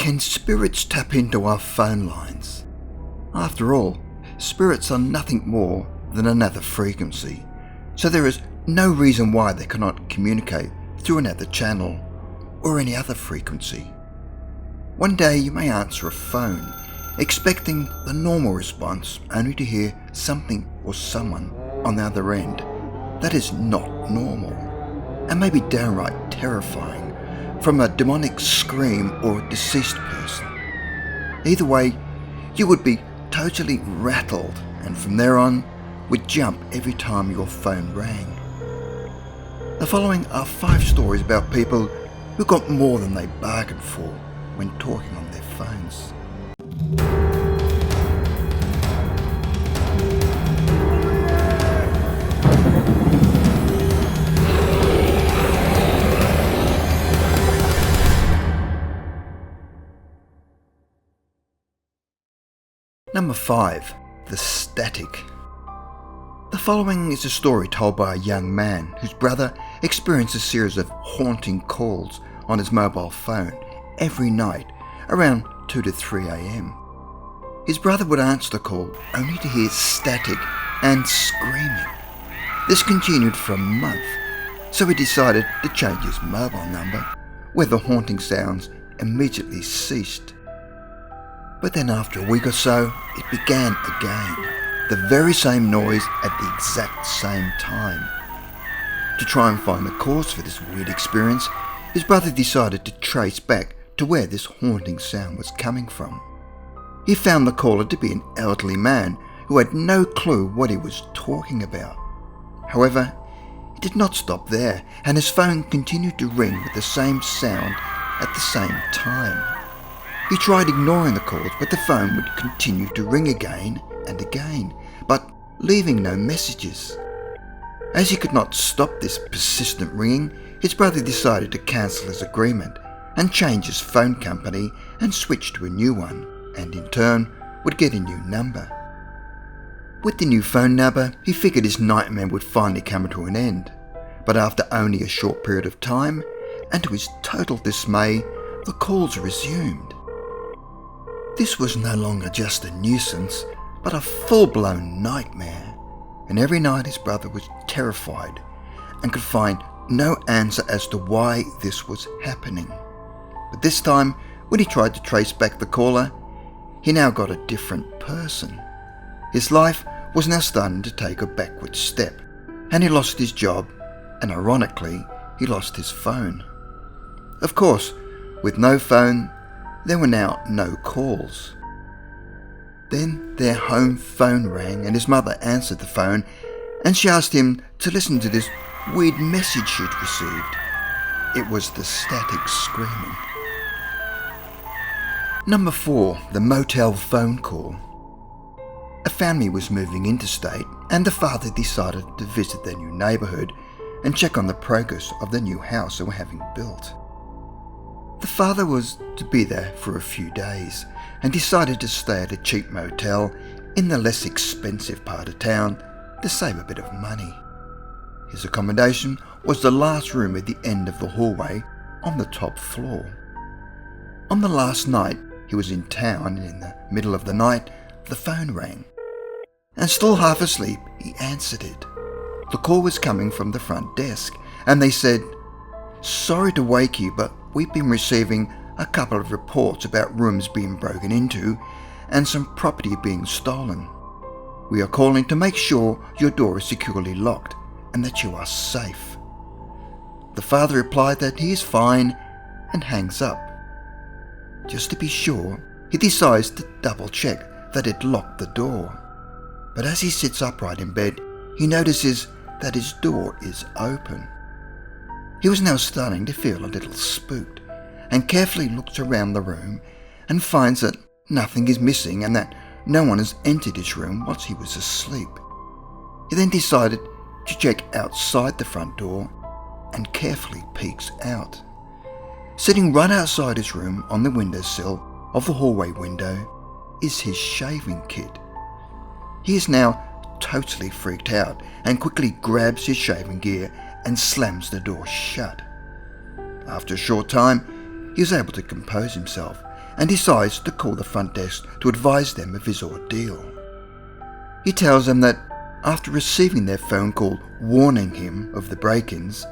Can spirits tap into our phone lines? After all, spirits are nothing more than another frequency, so there is no reason why they cannot communicate through another channel or any other frequency. One day you may answer a phone, expecting the normal response, only to hear something or someone on the other end that is not normal, and may be downright terrifying, from a demonic scream or a deceased person. Either way, you would be totally rattled, and from there on would jump every time your phone rang. The following are 5 stories about people who got more than they bargained for when talking on their phones. Number 5. The Static. The following is a story told by a young man whose brother experienced a series of haunting calls on his mobile phone every night around 2 to 3 a.m. His brother would answer the call only to hear static and screaming. This continued for a month, so he decided to change his mobile number, where the haunting sounds immediately ceased. But then after a week or so, it began again, the very same noise at the exact same time. To try and find the cause for this weird experience, his brother decided to trace back to where this haunting sound was coming from. He found the caller to be an elderly man who had no clue what he was talking about. However, it did not stop there, and his phone continued to ring with the same sound at the same time. He tried ignoring the calls, but the phone would continue to ring again and again, but leaving no messages. As he could not stop this persistent ringing, his brother decided to cancel his agreement and change his phone company and switch to a new one, and in turn would get a new number. With the new phone number, he figured his nightmare would finally come to an end, but after only a short period of time, and to his total dismay, the calls resumed. This was no longer just a nuisance, but a full-blown nightmare, and every night his brother was terrified and could find no answer as to why this was happening. But this time, when he tried to trace back the caller, he now got a different person. His life was now starting to take a backward step, and he lost his job, and ironically, he lost his phone. Of course, with no phone, there were now no calls. Then their home phone rang, and his mother answered the phone, and she asked him to listen to this weird message she'd received. It was the static screaming. Number 4. The motel phone call. A family was moving interstate, and the father decided to visit their new neighbourhood and check on the progress of the new house they were having built. The father was to be there for a few days and decided to stay at a cheap motel in the less expensive part of town to save a bit of money. His accommodation was the last room at the end of the hallway on the top floor. On the last night he was in town, and in the middle of the night the phone rang. And still half asleep, he answered it. The call was coming from the front desk, and they said, "Sorry to wake you, but we've been receiving a couple of reports about rooms being broken into and some property being stolen. We are calling to make sure your door is securely locked and that you are safe." The father replied that he is fine and hangs up. Just to be sure, he decides to double check that it locked the door. But as he sits upright in bed, he notices that his door is open. He was now starting to feel a little spooked, and carefully looks around the room and finds that nothing is missing and that no one has entered his room whilst he was asleep. He then decided to check outside the front door and carefully peeks out. Sitting right outside his room on the windowsill of the hallway window is his shaving kit. He is now totally freaked out and quickly grabs his shaving gear and slams the door shut. After a short time, he was able to compose himself and decides to call the front desk to advise them of his ordeal. He tells them that after receiving their phone call warning him of the break-ins,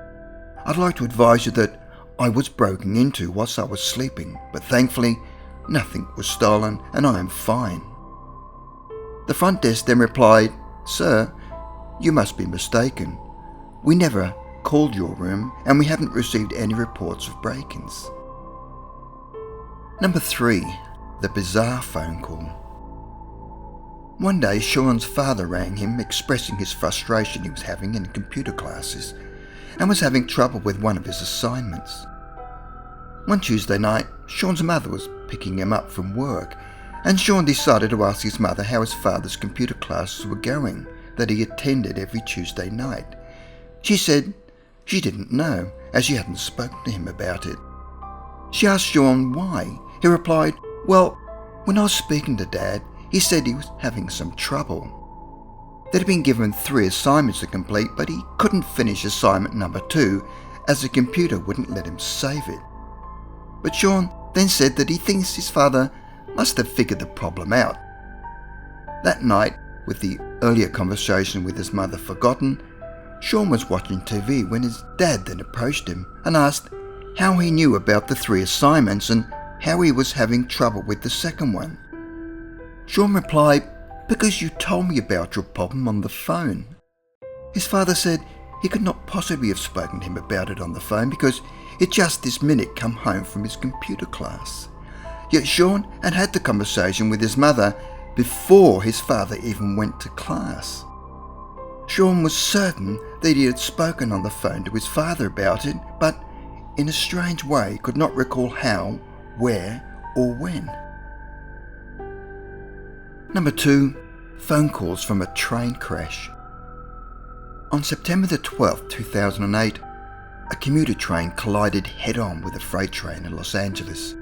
"I'd like to advise you that I was broken into whilst I was sleeping, but thankfully nothing was stolen and I am fine." The front desk then replied, "Sir, you must be mistaken. We never called your room and we haven't received any reports of break-ins." Number 3. The bizarre phone call. One day, Sean's father rang him expressing his frustration he was having in computer classes and was having trouble with one of his assignments. One Tuesday night, Sean's mother was picking him up from work, and Sean decided to ask his mother how his father's computer classes were going that he attended every Tuesday night. She said she didn't know, as she hadn't spoken to him about it. She asked Sean why. He replied, "Well, when I was speaking to Dad, he said he was having some trouble. They'd been given 3 assignments to complete, but he couldn't finish assignment number 2 as the computer wouldn't let him save it." But Sean then said that he thinks his father must have figured the problem out. That night, with the earlier conversation with his mother forgotten, Sean was watching TV when his dad then approached him and asked how he knew about the 3 assignments and how he was having trouble with the second one. Sean replied, "Because you told me about your problem on the phone." His father said he could not possibly have spoken to him about it on the phone because he'd just this minute come home from his computer class. Yet Sean had had the conversation with his mother before his father even went to class. Sean was certain that he had spoken on the phone to his father about it, but in a strange way could not recall how, where, or when. Number 2. Phone calls from a train crash. On September the 12th, 2008, a commuter train collided head-on with a freight train in Los Angeles.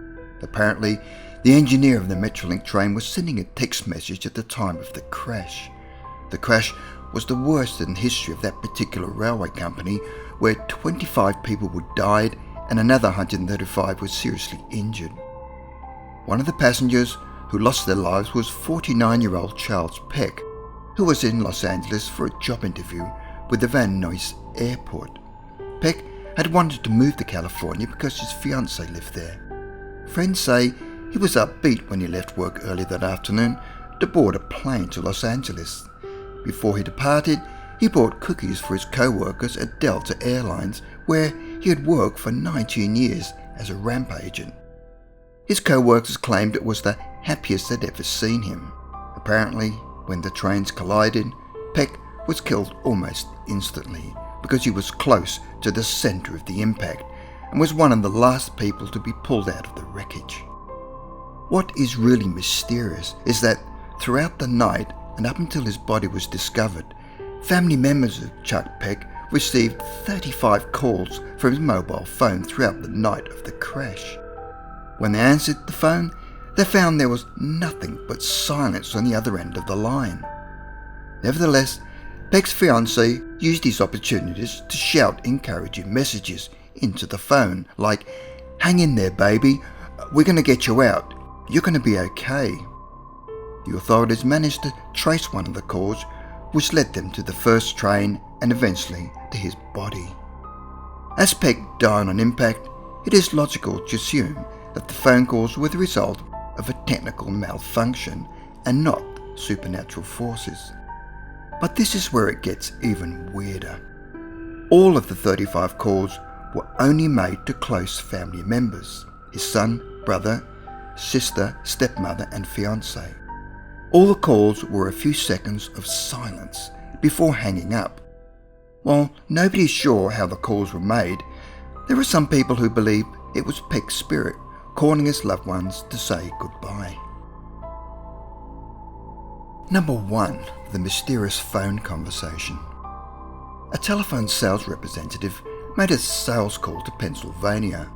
Apparently, the engineer of the Metrolink train was sending a text message at the time of the crash. The crash was the worst in the history of that particular railway company, where 25 people were died and another 135 were seriously injured. One of the passengers who lost their lives was 49-year-old Charles Peck, who was in Los Angeles for a job interview with the Van Nuys airport. Peck had wanted to move to California because his fiancée lived there. Friends say he was upbeat when he left work early that afternoon to board a plane to Los Angeles. Before he departed, he bought cookies for his co-workers at Delta Airlines, where he had worked for 19 years as a ramp agent. His co-workers claimed it was the happiest they'd ever seen him. Apparently, when the trains collided, Peck was killed almost instantly because he was close to the centre of the impact and was one of the last people to be pulled out of the wreckage. What is really mysterious is that throughout the night and up until his body was discovered, family members of Chuck Peck received 35 calls from his mobile phone throughout the night of the crash. When they answered the phone, they found there was nothing but silence on the other end of the line. Nevertheless, Peck's fiancée used these opportunities to shout encouraging messages into the phone, like, "Hang in there, baby, we're going to get you out, you're going to be okay." The authorities managed to trace one of the calls, which led them to the first train and eventually to his body. As Peck died on impact, it is logical to assume that the phone calls were the result of a technical malfunction and not supernatural forces. But this is where it gets even weirder. All of the 35 calls were only made to close family members: his son, brother, sister, stepmother and fiancée. All the calls were a few seconds of silence before hanging up. While nobody is sure how the calls were made, there are some people who believe it was Peck's spirit calling his loved ones to say goodbye. Number 1. The mysterious phone conversation. A telephone sales representative made a sales call to Pennsylvania.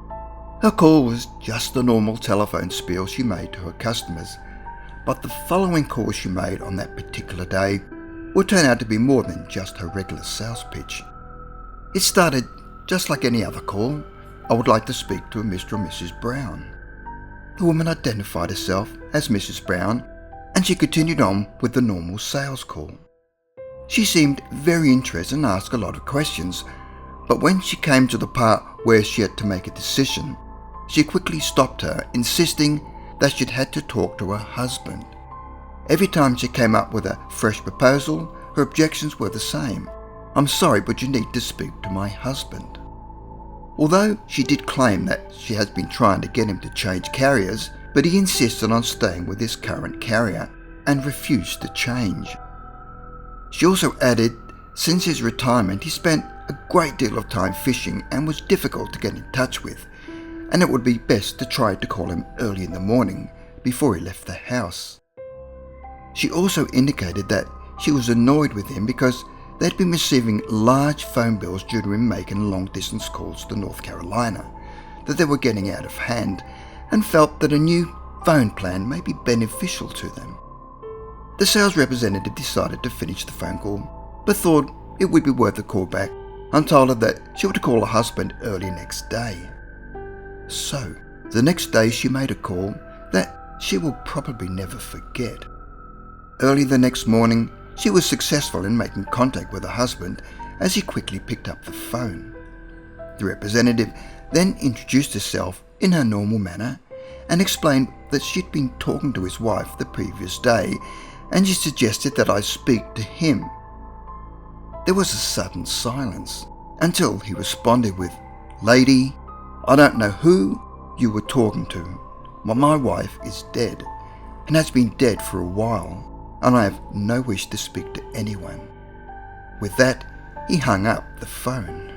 Her call was just a normal telephone spiel she made to her customers, but the following call she made on that particular day would turn out to be more than just her regular sales pitch. It started just like any other call. "I would like to speak to a Mr. or Mrs. Brown." The woman identified herself as Mrs. Brown, and she continued on with the normal sales call. She seemed very interested and asked a lot of questions, but when she came to the part where she had to make a decision, she quickly stopped her, insisting that she'd had to talk to her husband. Every time she came up with a fresh proposal, her objections were the same. "I'm sorry, but you need to speak to my husband." Although she did claim that she has been trying to get him to change carriers, but he insisted on staying with his current carrier and refused to change. She also added, since his retirement, he spent a great deal of time fishing and was difficult to get in touch with, and it would be best to try to call him early in the morning before he left the house. She also indicated that she was annoyed with him because they'd been receiving large phone bills due to him making long-distance calls to North Carolina, that they were getting out of hand, and felt that a new phone plan may be beneficial to them. The sales representative decided to finish the phone call, but thought it would be worth a call back, and told her that she would call her husband early next day. So, the next day she made a call that she will probably never forget. Early the next morning, she was successful in making contact with her husband as he quickly picked up the phone. The representative then introduced herself in her normal manner and explained that she'd been talking to his wife the previous day, and she suggested that I speak to him. There was a sudden silence until he responded with, "Lady, I don't know who you were talking to, but my wife is dead and has been dead for a while, and I have no wish to speak to anyone." With that, he hung up the phone.